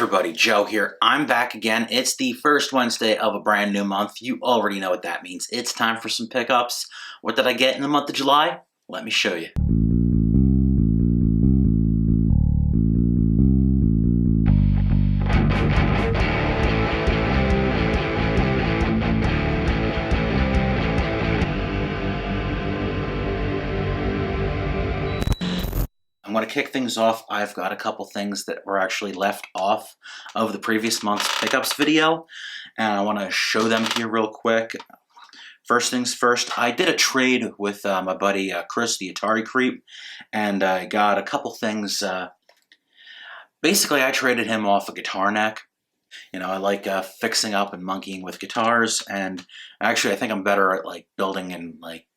everybody, Joe here. I'm back again. It's the first Wednesday of a brand new month. You already know what that means. It's time for some pickups. What did I get in the month of July? Let me show you. I'm going to kick things off. I've got a couple things that were actually left off of the previous month's pickups video, and I want to show them to you real quick. First things first, I did a trade with my buddy Chris, the Atari Creep, and I got a couple things. Basically, I traded him off a guitar neck. You know, I like fixing up and monkeying with guitars, and actually I think I'm better at like building and like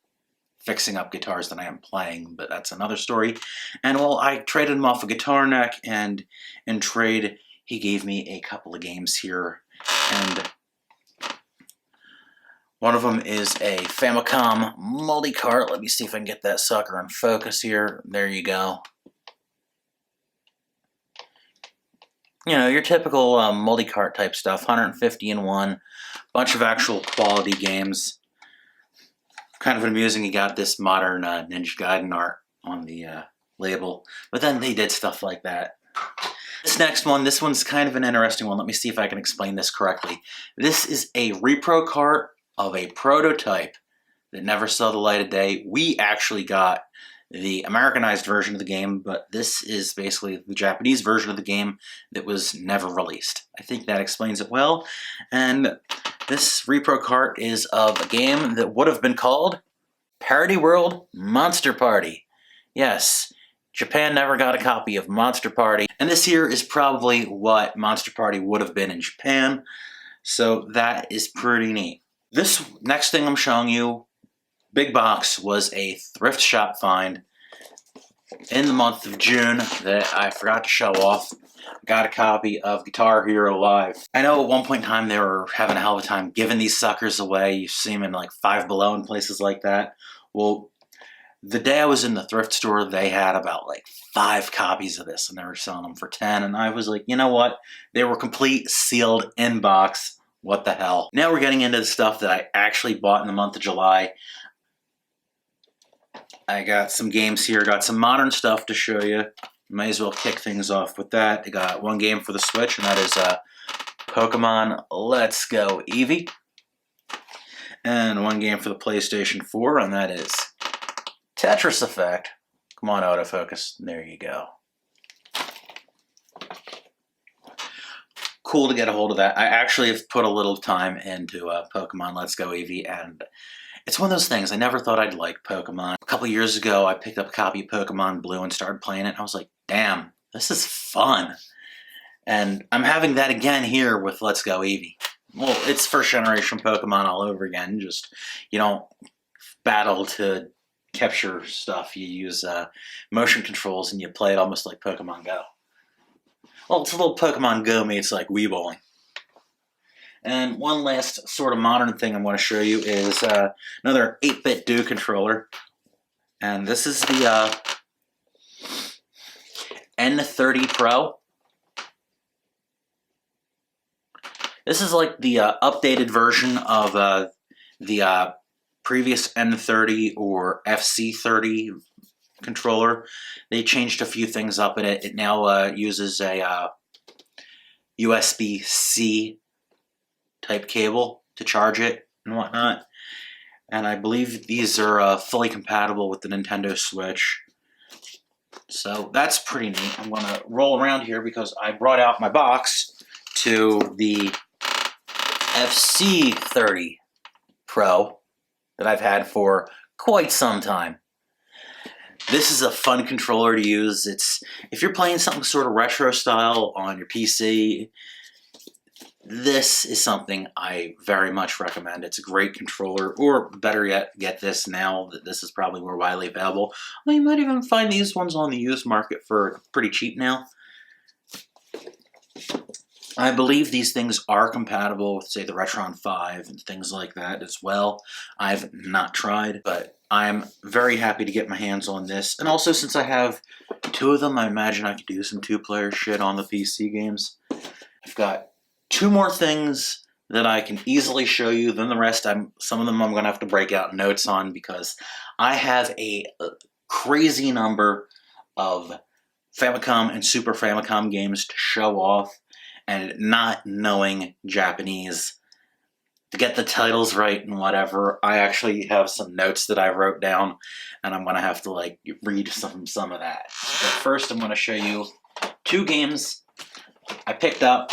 fixing up guitars than I am playing, but that's another story. And well, I traded him off a guitar neck, and in trade, he gave me a couple of games here. And one of them is a Famicom Multicart. Let me see if I can get that sucker in focus here. There you go. You know, your typical Multicart type stuff, 150 in one, bunch of actual quality games. Kind of amusing, he got this modern Ninja Gaiden art on the label, but then they did stuff like that. This next one, this one's kind of an interesting one. Let me see if I can explain this correctly. This is a repro cart of a prototype that never saw the light of day. We actually got the Americanized version of the game, but this is basically the Japanese version of the game that was never released. I think that explains it well. And this repro cart is of a game that would have been called Parody World Monster Party. Yes, Japan never got a copy of Monster Party, and this here is probably what Monster Party would have been in Japan, so that is pretty neat. This next thing I'm showing you, big box, was a thrift shop find in the month of June that I forgot to show off. Got a copy of Guitar Hero Live. I know at one point in time they were having a hell of a time giving these suckers away. You see them in like Five Below and places like that. Well, the day I was in the thrift store, they had about like 5 copies of this, and they were selling them for 10. And I was like, you know what? They were complete, sealed, in box. What the hell? Now we're getting into the stuff that I actually bought in the month of July. I got some games here, got some modern stuff to show you. Might as well kick things off with that. I got one game for the Switch, and that is Pokemon Let's Go Eevee. And one game for the PlayStation 4, and that is Tetris Effect. Come on, autofocus. There you go. Cool to get a hold of that. I actually have put a little time into Pokemon Let's Go Eevee, and it's one of those things. I never thought I'd like Pokemon. A couple years ago, I picked up a copy of Pokemon Blue and started playing it. And I was like, damn, this is fun. And I'm having that again here with Let's Go Eevee. Well, it's first generation Pokemon all over again. Just, you don't battle to capture stuff. You use motion controls and you play it almost like Pokemon Go. Well, it's a little Pokemon Go meets like Wii Bowling. And one last sort of modern thing I want to show you is another 8-bit Do controller. And this is the N30 Pro. This is like the updated version of the previous N30 or FC30 controller. They changed a few things up in it. It now uses a USB-C type cable to charge it and whatnot. And I believe these are fully compatible with the Nintendo Switch. So that's pretty neat. I'm going to roll around here because I brought out my box to the FC30 Pro that I've had for quite some time. This is a fun controller to use. It's if you're playing something sort of retro style on your PC, this is something I very much recommend. It's a great controller, or better yet, get this now that this is probably more widely available. Well, you might even find these ones on the used market for pretty cheap now. I believe these things are compatible with, say, the Retron 5 and things like that as well. I've not tried, but I'm very happy to get my hands on this. And also, since I have 2 of them, I imagine I could do some 2-player shit on the PC games. got two more things that I can easily show you. Then the rest, some of them I'm going to have to break out notes on because I have a crazy number of Famicom and Super Famicom games to show off, and not knowing Japanese to get the titles right and whatever, I actually have some notes that I wrote down, and I'm going to have to like read some of that. But first I'm going to show you two games I picked up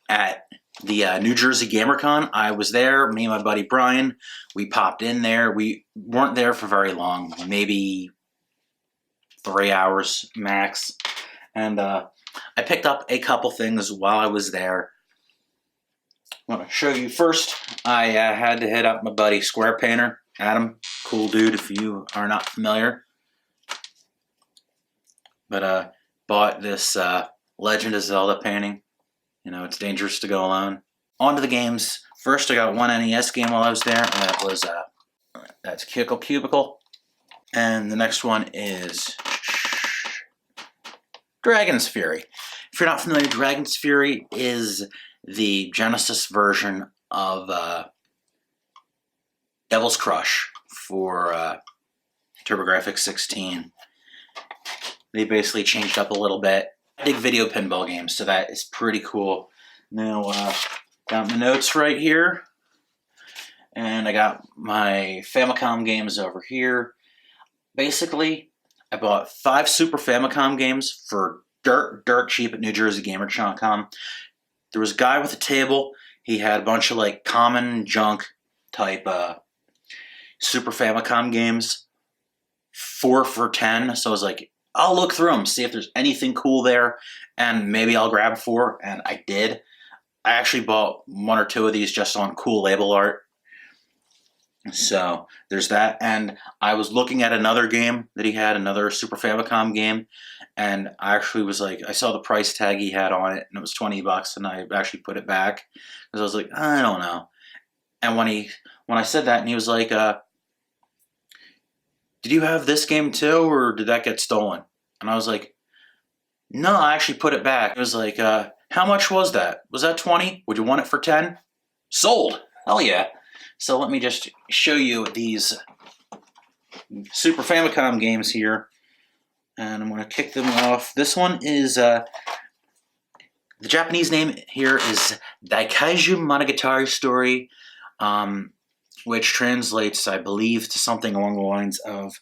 at the New Jersey GamerCon. I was there, me and my buddy Brian, we popped in there. We weren't there for very long, maybe 3 hours max. And I picked up a couple things while I was there. I want to show you first, I had to hit up my buddy Square Painter, Adam, cool dude if you are not familiar. But bought this Legend of Zelda painting. You know, it's dangerous to go alone. On to the games. First, I got one NES game while I was there, and that was, that's Cubicle. And the next one is Dragon's Fury. If you're not familiar, Dragon's Fury is the Genesis version of Devil's Crush for TurboGrafx 16. They basically changed up a little bit. I dig video pinball games, so that is pretty cool. Now, got my notes right here, and I got my Famicom games over here. Basically, I bought 5 Super Famicom games for dirt cheap at NewJerseyGamer.com. There was a guy with a table. He had a bunch of like common junk type Super Famicom games, 4 for $10. So I was like, I'll look through them, see if there's anything cool there, and maybe I'll grab 4, and I did. I actually bought 1 or 2 of these just on cool label art. So there's that, and I was looking at another game that he had, another Super Famicom game, and I actually was like, I saw the price tag he had on it, and it was $20, and I actually put it back, because I was like, I don't know. And when I said that, and he was like, did you have this game too, or did that get stolen? And I was like, no, I actually put it back. It was like, how much was that? Was that 20? Would you want it for 10? Sold. Hell yeah. So let me just show you these Super Famicom games here. And I'm going to kick them off. This one is, the Japanese name here is Daikaiju Monogatari Story, which translates, I believe, to something along the lines of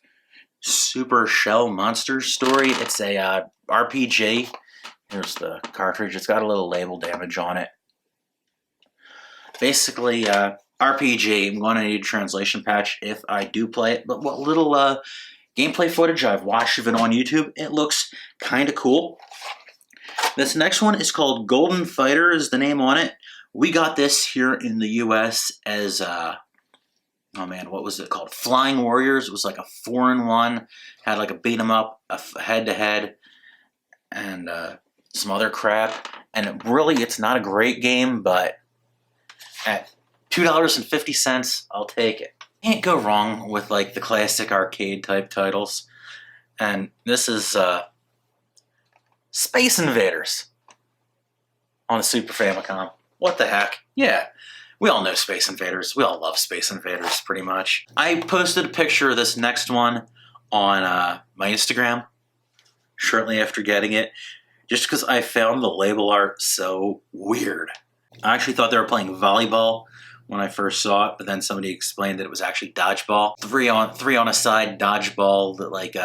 Super Shell Monsters Story. It's a RPG. Here's the cartridge. It's got a little label damage on it. Basically, RPG. I'm going to need a translation patch if I do play it. But what little gameplay footage I've watched of it on YouTube, it looks kind of cool. This next one is called Golden Fighter is the name on it. We got this here in the US as, oh man, what was it called? Flying Warriors. It was like a 4-in-1. Had like a beat 'em up, a head-to-head, and some other crap. And it's not a great game, but at $2.50, I'll take it. Can't go wrong with like the classic arcade type titles. And this is Space Invaders on the Super Famicom. What the heck? Yeah, we all know Space Invaders. We all love Space Invaders pretty much. I posted a picture of this next one on my Instagram shortly after getting it, just because I found the label art so weird. I actually thought they were playing volleyball when I first saw it, but then somebody explained that it was actually dodgeball. Three on a side dodgeball, that like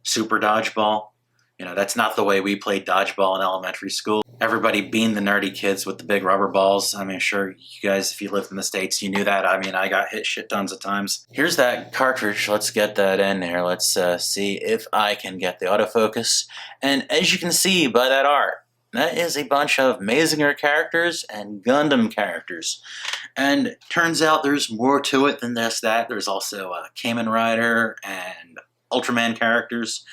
super dodgeball. You know, that's not the way we played dodgeball in elementary school. Everybody being the nerdy kids with the big rubber balls. I mean, sure, you guys, if you lived in the States, you knew that. I mean, I got hit shit tons of times. Here's that cartridge. Let's get that in there. Let's see if I can get the autofocus. And as you can see by that art, that is a bunch of Mazinger characters and Gundam characters. And turns out there's more to it than just that. There's also Kamen Rider and Ultraman characters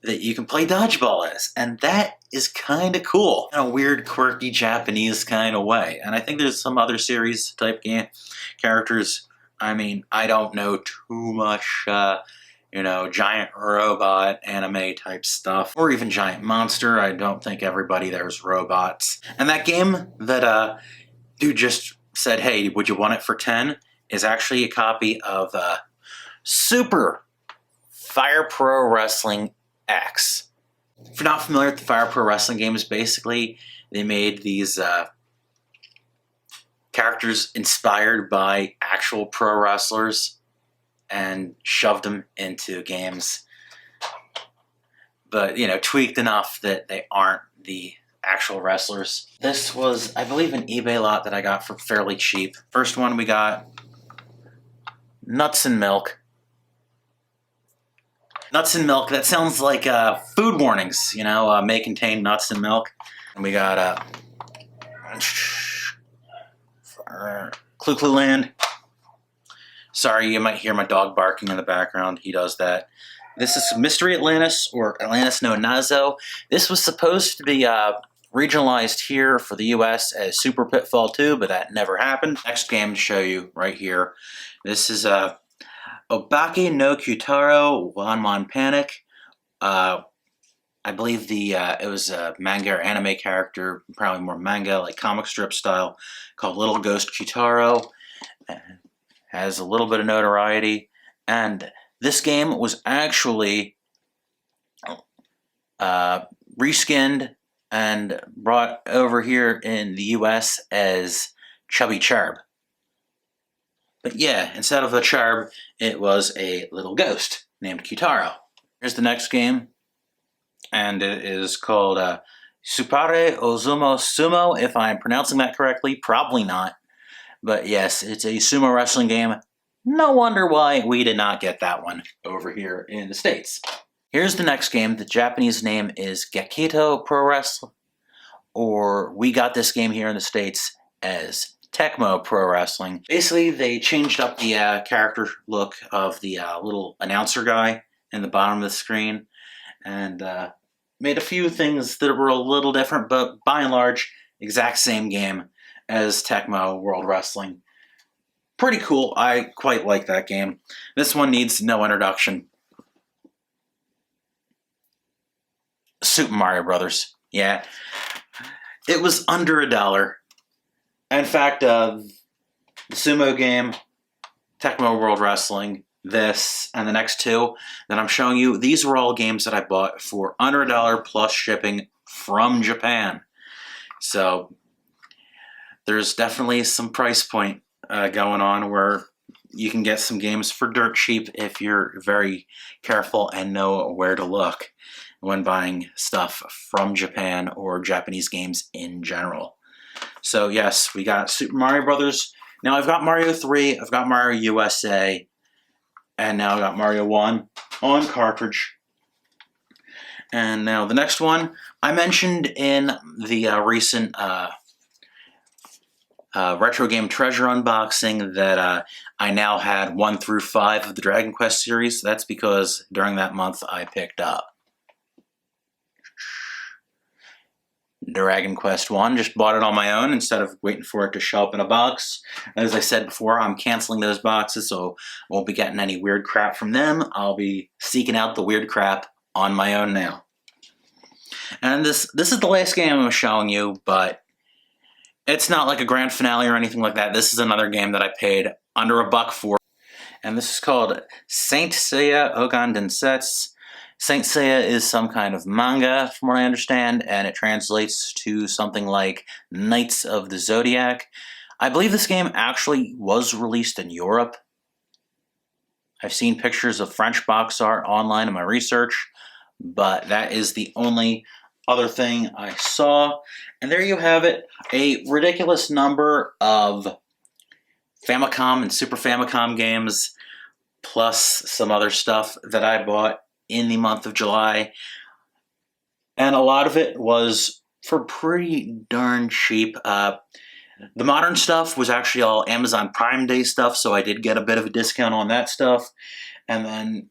that you can play dodgeball as. And that is kind of cool in a weird, quirky Japanese kind of way. And I think there's some other series type game characters. I mean, I don't know too much you know, giant robot anime type stuff, or even giant monster. I don't think everybody there's robots. And that game that dude just said, hey, would you want it for 10, is actually a copy of Super Fire Pro Wrestling X. If you're not familiar with the Fire Pro Wrestling games, basically they made these characters inspired by actual pro wrestlers and shoved them into games, but, you know, tweaked enough that they aren't the actual wrestlers. This was, I believe, an eBay lot that I got for fairly cheap. First one we got Nuts and Milk. Nuts and Milk, that sounds like food warnings, you know, may contain nuts and milk. And we got Clue Clue Land. Sorry, you might hear my dog barking in the background. He does that. This is Mystery Atlantis, or Atlantis no Nazo. This was supposed to be regionalized here for the US as Super Pitfall 2, but that never happened. Next game to show you right here. This is Obake no Kyutaro Wanwan Panic. I believe it was a manga or anime character, probably more manga, like comic strip style, called Little Ghost Kyutaro. Has a little bit of notoriety, and this game was actually reskinned and brought over here in the US as Chubby Charb. But yeah, instead of a Charb, it was a little ghost named Kyutaro. Here's the next game, and it is called Supare Ozumo Sumo, if I'm pronouncing that correctly. Probably not. But yes, it's a sumo wrestling game. No wonder why we did not get that one over here in the States. Here's the next game. The Japanese name is Gekido Pro Wrestle, or we got this game here in the States as Tecmo Pro Wrestling. Basically, they changed up the character look of the little announcer guy in the bottom of the screen, and made a few things that were a little different, but by and large, exact same game as Tecmo World Wrestling. Pretty cool. I quite like that game. This one needs no introduction. Super Mario Brothers. Yeah. It was under $1. In fact, the sumo game, Tecmo World Wrestling, this, and the next two that I'm showing you, these were all games that I bought for under $1 plus shipping from Japan. So there's definitely some price point going on where you can get some games for dirt cheap if you're very careful and know where to look when buying stuff from Japan or Japanese games in general. So yes, we got Super Mario Brothers. Now I've got Mario 3, I've got Mario USA, and now I've got Mario 1 on cartridge. And now the next one, I mentioned in the recent Retro Game Treasure unboxing that I now had 1 through 5 of the Dragon Quest series. That's because during that month I picked up Dragon Quest 1. Just bought it on my own instead of waiting for it to show up in a box. As I said before, I'm canceling those boxes, so I won't be getting any weird crap from them. I'll be seeking out the weird crap on my own now. And this is the last game I'm showing you, but it's not like a grand finale or anything like that. This is another game that I paid under $1 for. And this is called Saint Seiya Ogan Densetsu. Saint Seiya is some kind of manga, from what I understand, and it translates to something like Knights of the Zodiac. I believe this game actually was released in Europe. I've seen pictures of French box art online in my research, but that is the only other thing I saw. And there you have it, a ridiculous number of Famicom and Super Famicom games, plus some other stuff that I bought in the month of July. And a lot of it was for pretty darn cheap. The modern stuff was actually all Amazon Prime Day stuff, so I did get a bit of a discount on that stuff. And then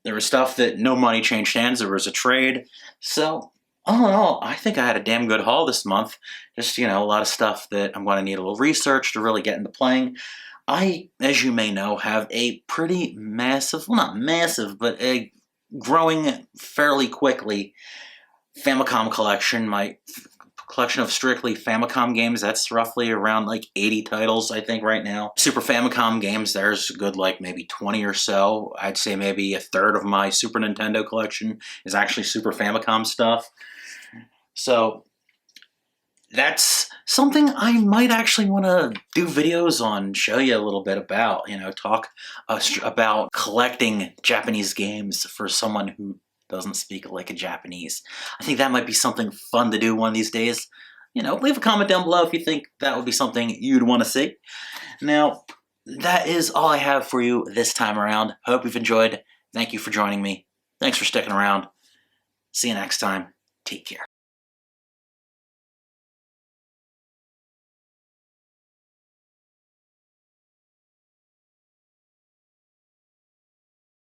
there was stuff that no money changed hands. There was a trade. So all in all, I think I had a damn good haul this month. Just, you know, a lot of stuff that I'm going to need a little research to really get into playing. I, as you may know, have a pretty massive, well, not massive, but a growing fairly quickly Famicom collection. My collection of strictly Famicom games, that's roughly around like 80 titles, I think, right now. Super Famicom games, there's a good like maybe 20 or so. I'd say maybe a third of my Super Nintendo collection is actually Super Famicom stuff. So that's something I might actually want to do videos on, show you a little bit about, talk about collecting Japanese games for someone who doesn't speak like a Japanese. I think that might be something fun to do one of these days. Leave a comment down below if you think that would be something you'd want to see. Now, that is all I have for you this time around. Hope you've enjoyed. Thank you for joining me. Thanks for sticking around. See you next time. Take care.